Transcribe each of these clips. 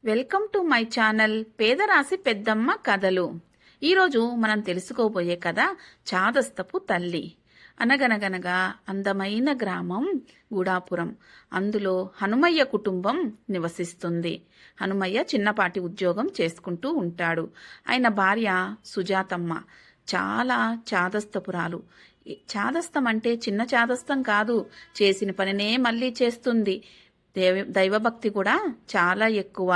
Welcome to my channel పేదరాశి పెద్దమ్మ కథలు. ఈరోజు మనం తెలుసుకోబోయే కథ చాదస్తపు తల్లి. అనగనగనగా అందమైన గ్రామం గూడాపురం. అందులో హనుమయ్య కుటుంబం నివసిస్తుంది. హనుమయ్య చిన్నపాటి ఉద్యోగం చేసుకుంటూ ఉంటాడు. ఆయన భార్య సుజాతమ్మ చాలా చాదస్తపురాలు. చాదస్తం అంటే చిన్న చాదస్తం కాదు, చేసిన పనినే మళ్ళీ చేస్తుంది. దైవభక్తి కూడా చాలా ఎక్కువ.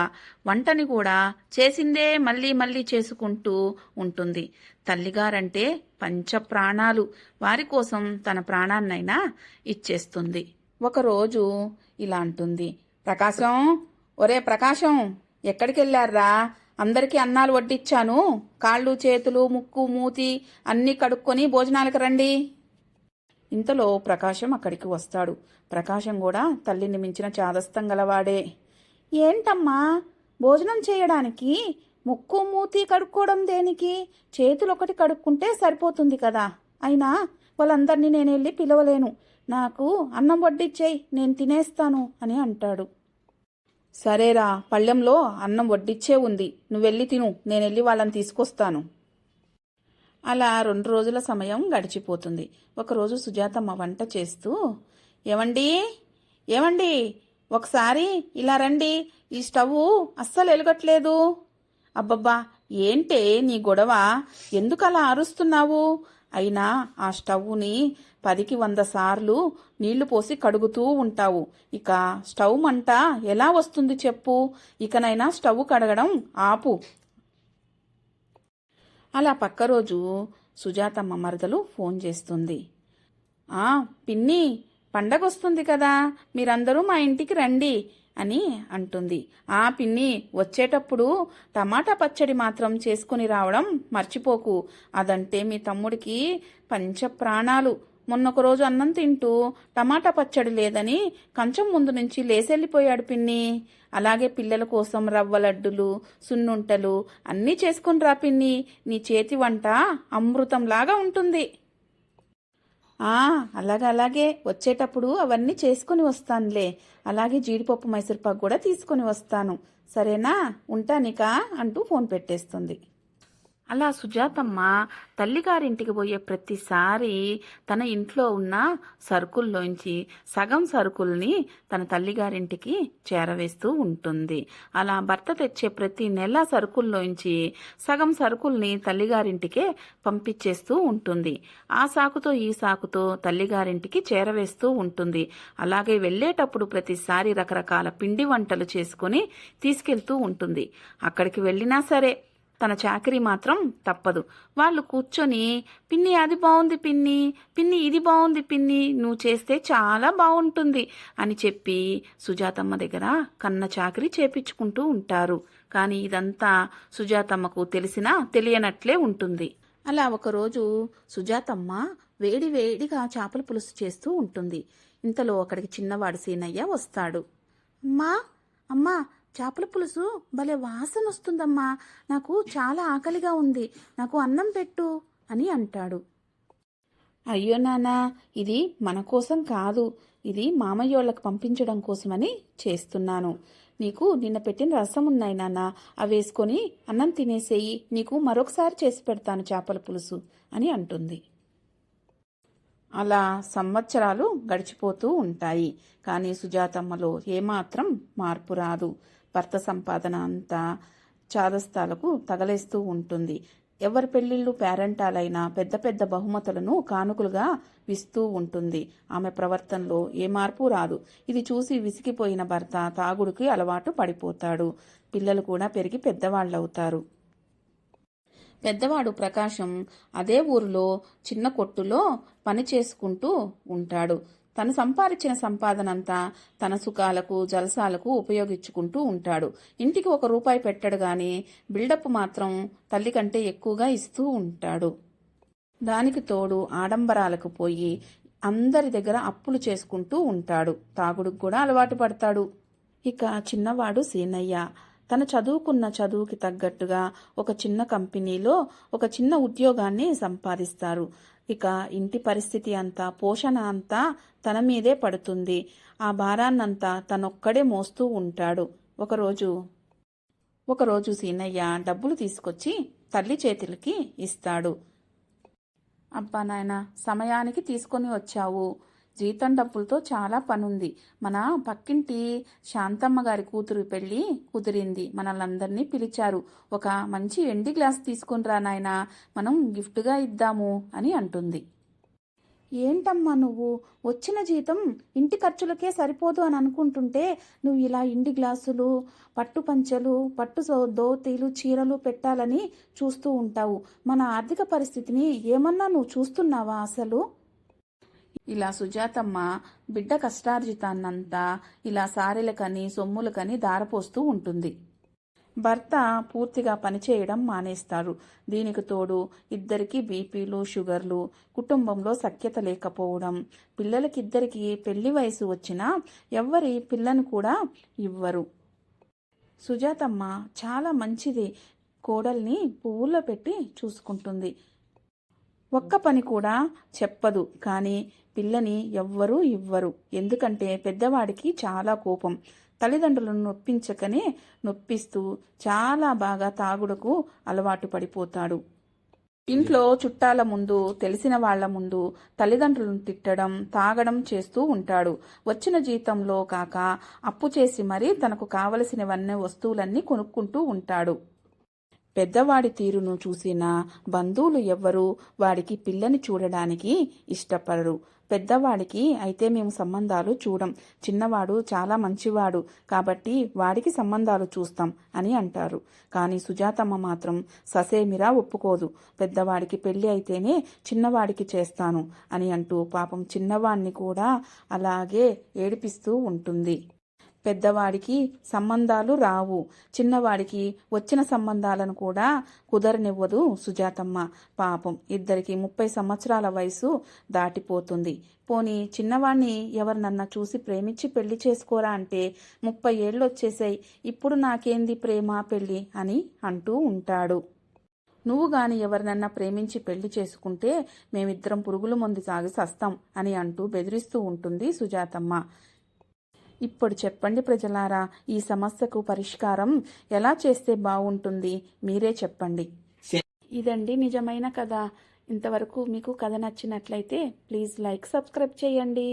వంటని కూడా చేసిందే మళ్ళీ మళ్ళీ చేసుకుంటూ ఉంటుంది. తల్లిగారంటే పంచప్రాణాలు. వారి కోసం తన ప్రాణాన్నైనా ఇచ్చేస్తుంది. ఒకరోజు ఇలా అంటుంది, ప్రకాశం, ఒరే ప్రకాశం, ఎక్కడికెళ్ళారా? అందరికీ అన్నాలు వడ్డిచ్చాను. కాళ్ళు చేతులు ముక్కు మూతి అన్నీ కడుక్కొని భోజనాలకు రండి. ఇంతలో ప్రకాశం అక్కడికి వస్తాడు. ప్రకాశం కూడా తల్లిని మించిన చాదస్తం గలవాడే. ఏంటమ్మా, భోజనం చేయడానికి ముక్కు మూతి కడుక్కోవడం దేనికి? చేతులు ఒకటి కడుక్కుంటే సరిపోతుంది కదా. అయినా వాళ్ళందరినీ నేను వెళ్ళి పిలవలేను. నాకు అన్నం వడ్డిచ్చేయి, నేను తినేస్తాను అని అంటాడు. సరేరా, పళ్ళెంలో అన్నం వడ్డిచ్చే ఉంది, నువ్వెళ్ళి తిను, నేనెళ్ళి వాళ్ళని తీసుకొస్తాను. అలా 2 రోజుల సమయం గడిచిపోతుంది. ఒకరోజు సుజాతమ్మ వంట చేస్తూ, ఏమండి ఏమండి, ఒకసారి ఇలా రండి, ఈ స్టవ్ అస్సలు వెలగట్లేదు. అబ్బబ్బా, ఏంటే నీ గొడవ? ఎందుకలా అరుస్తున్నావు? అయినా ఆ స్టవ్ని 10కి 100 సార్లు నీళ్లు పోసి కడుగుతూ ఉంటావు. ఇక స్టవ్ మంట ఎలా వస్తుంది చెప్పు? ఇకనైనా స్టవ్ కడగడం ఆపు. అలా పక్క రోజు సుజాతమ్మ మరదలు ఫోన్ చేస్తుంది. పిన్ని, పండగొస్తుంది కదా, మీరందరూ మా ఇంటికి రండి అని అంటుంది. పిన్ని, వచ్చేటప్పుడు టమాటా పచ్చడి మాత్రం చేసుకుని రావడం మర్చిపోకు. అదంటే మీ తమ్ముడికి పంచప్రాణాలు. మొన్నొక రోజు అన్నం తింటూ టమాటా పచ్చడి లేదని కంచం ముందు నుంచి లేచెళ్ళిపోయాడు పిన్ని. అలాగే పిల్లల కోసం రవ్వ లడ్డులు, సున్నుంటలు అన్నీ చేసుకుని రా పిన్ని. నీ చేతి వంట అమృతంలాగా ఉంటుంది. అలాగే వచ్చేటప్పుడు అవన్నీ చేసుకుని వస్తానులే. అలాగే జీడిపప్పు మైసూర్పాకు కూడా తీసుకుని వస్తాను. సరేనా, ఉంటానికా అంటూ ఫోన్ పెట్టేస్తుంది. అలా సుజాతమ్మ తల్లిగారింటికి పోయే ప్రతిసారి తన ఇంట్లో ఉన్న సరుకుల్లోంచి సగం సరుకుల్ని తన తల్లిగారింటికి చేరవేస్తూ ఉంటుంది. అలా భర్త తెచ్చే ప్రతి నెల సరుకుల్లోంచి సగం సరుకుల్ని తల్లిగారింటికే పంపించేస్తూ ఉంటుంది. ఆ సాకుతో ఈ సాకుతో తల్లిగారింటికి చేరవేస్తూ ఉంటుంది. అలాగే వెళ్ళేటప్పుడు ప్రతిసారి రకరకాల పిండి వంటలు చేసుకుని తీసుకెళ్తూ ఉంటుంది. అక్కడికి వెళ్ళినా సరే తన చాకరీ మాత్రం తప్పదు. వాళ్ళు కూర్చొని, పిన్ని అది బాగుంది పిన్ని, పిన్ని ఇది బాగుంది పిన్ని, నువ్వు చేస్తే చాలా బాగుంటుంది అని చెప్పి సుజాతమ్మ దగ్గర కన్న చాకరీ చేపించుకుంటూ ఉంటారు. కానీ ఇదంతా సుజాతమ్మకు తెలిసినా తెలియనట్లే ఉంటుంది. అలా ఒకరోజు సుజాతమ్మ వేడి వేడిగా చేపల పులుసు చేస్తూ ఉంటుంది. ఇంతలో అక్కడికి చిన్నవాడు సీనయ్య వస్తాడు. అమ్మా, చేపల పులుసు భలే వాసన వస్తుందమ్మా, నాకు చాలా ఆకలిగా ఉంది, నాకు అన్నం పెట్టు అని అంటాడు. అయ్యో నాన్నా, ఇది మన కోసం కాదు, ఇది మామయ్యోళ్ళకి పంపించడం కోసమని చేస్తున్నాను. నీకు నిన్న పెట్టిన రసం ఉన్నాయి నాన్న, అవి వేసుకొని అన్నం తినేసేయి, నీకు మరొకసారి చేసి పెడతాను చేపల పులుసు అని అంటుంది. అలా సంవత్సరాలు గడిచిపోతూ ఉంటాయి. కానీ సుజాతమ్మలో ఏమాత్రం మార్పు రాదు. భర్త సంపాదన అంతా చాదస్తాలకు తగలేస్తూ ఉంటుంది. ఎవరి పెళ్లిళ్ళు పేరెంటాలైనా పెద్ద పెద్ద బహుమతులను కానుకలుగా ఇస్తూ ఉంటుంది. ఆమె ప్రవర్తనలో ఏ మార్పు రాదు. ఇది చూసి విసిగిపోయిన భర్త తాగుడుకి అలవాటు పడిపోతాడు. పిల్లలు కూడా పెరిగి పెద్దవాళ్ళవుతారు. పెద్దవాడు ప్రకాశం అదే ఊరిలో చిన్న కొట్టులో పని చేసుకుంటూ ఉంటాడు. తను సంపాదించిన సంపాదనంతా తన సుఖాలకు జలసాలకు ఉపయోగించుకుంటూ ఉంటాడు. ఇంటికి 1 రూపాయి పెట్టడు గాని బిల్డప్ మాత్రం తల్లి కంటే ఎక్కువగా ఇస్తూ ఉంటాడు. దానికి తోడు ఆడంబరాలకు పోయి అందరి దగ్గర అప్పులు చేసుకుంటూ ఉంటాడు. తాగుడుకు కూడా అలవాటు పడతాడు. ఇక చిన్నవాడు సీనయ్య తను చదువుకున్న చదువుకి తగ్గట్టుగా ఒక చిన్న కంపెనీలో ఒక చిన్న ఉద్యోగాన్ని సంపాదిస్తారు. ఇక ఇంటి పరిస్థితి అంతా, పోషణ అంతా తన మీదే పడుతుంది. ఆ భారాన్నంతా తనొక్కడే మోస్తూ ఉంటాడు. ఒకరోజు ఒకరోజు సీనయ్య డబ్బులు తీసుకొచ్చి తల్లి చేతులకి ఇస్తాడు. అబ్బా నాయన, సమయానికి తీసుకొని వచ్చావు. జీతం డబ్బులతో చాలా పనుంది. మన పక్కింటి శాంతమ్మ గారి కూతురు పెళ్ళి కుదిరింది. మనల్ందరినీ పిలిచారు. ఒక మంచి వెండి గ్లాస్ తీసుకుని రా నాయనా, మనం గిఫ్ట్గా ఇద్దాము అని అంటుంది. ఏంటమ్మా నువ్వు, వచ్చిన జీతం ఇంటి ఖర్చులకే సరిపోదు అని అనుకుంటుంటే నువ్వు ఇలా ఇండి గ్లాసులు, పట్టు పంచెలు, దోతీలు, చీరలు పెట్టాలని చూస్తూ ఉంటావు. మన ఆర్థిక పరిస్థితిని ఏమన్నా నువ్వు చూస్తున్నావా అసలు? ఇలా సుజాతమ్మ బిడ్డ కష్టార్జితాన్నంతా ఇలా సారెలకని సొమ్ములకని దారపోస్తూ ఉంటుంది. భర్త పూర్తిగా పనిచేయడం మానేస్తారు. దీనికి తోడు ఇద్దరికి బీపీలు, షుగర్లు, కుటుంబంలో సఖ్యత లేకపోవడం, పిల్లలకిద్దరికి పెళ్లి వయసు వచ్చినా ఎవ్వరి పిల్లను కూడా ఇవ్వరు. సుజాతమ్మ చాలా మంచిది. కోడల్ని పువ్వుల్లో పెట్టి చూసుకుంటుంది. ఒక్క పని కూడా చెప్పదు. కానీ పిల్లని ఎవ్వరూ ఇవ్వరు. ఎందుకంటే పెద్దవాడికి చాలా కోపం. తల్లిదండ్రులను నొప్పించకనే నొప్పిస్తూ చాలా బాగా తాగుడుకు అలవాటు పడిపోతాడు. ఇంట్లో చుట్టాల ముందు, తెలిసిన వాళ్ల ముందు తల్లిదండ్రులను తిట్టడం, తాగడం చేస్తూ ఉంటాడు. వచ్చిన జీతంలో కాక అప్పు చేసి మరీ తనకు కావలసినవన్నీ వస్తువులన్నీ కొనుక్కుంటూ ఉంటాడు. పెద్దవాడి తీరును చూసిన బంధువులు ఎవ్వరూ వాడికి పిల్లని చూడడానికి ఇష్టపడరు. పెద్దవాడికి అయితే మేము సంబంధాలు చూడం, చిన్నవాడు చాలా మంచివాడు కాబట్టి వాడికి సంబంధాలు చూస్తాం అని అంటారు. కానీ సుజాతమ్మ మాత్రం ససేమిరా ఒప్పుకోదు. పెద్దవాడికి పెళ్లి అయితేనే చిన్నవాడికి చేస్తాను అని అంటూ పాపం చిన్నవాడిని కూడా అలాగే ఏడిపిస్తూ ఉంటుంది. పెద్దవాడికి సంబంధాలు రావు, చిన్నవాడికి వచ్చిన సంబంధాలను కూడా కుదరనివ్వదు సుజాతమ్మ. పాపం ఇద్దరికి 30 సంవత్సరాల వయసు దాటిపోతుంది. పోనీ చిన్నవాణ్ణి ఎవరినన్నా చూసి ప్రేమించి పెళ్లి చేసుకోరా అంటే 30 ఏళ్ళు వచ్చేసాయి, ఇప్పుడు నాకేంది ప్రేమ పెళ్లి అని అంటూ ఉంటాడు. నువ్వు గాని ఎవరినన్నా ప్రేమించి పెళ్లి చేసుకుంటే మేమిద్దరం పురుగుల మందు తాగి సస్తాం అని అంటూ బెదిరిస్తూ ఉంటుంది సుజాతమ్మ. ఇప్పుడు చెప్పండి ప్రజలారా, ఈ సమస్యకు పరిష్కారం ఎలా చేస్తే బాగుంటుంది? మీరే చెప్పండి. ఇదండి నిజమైన కథ. ఇంతవరకు మీకు కథ నచ్చినట్లయితే ప్లీజ్ లైక్, సబ్స్క్రైబ్ చేయండి.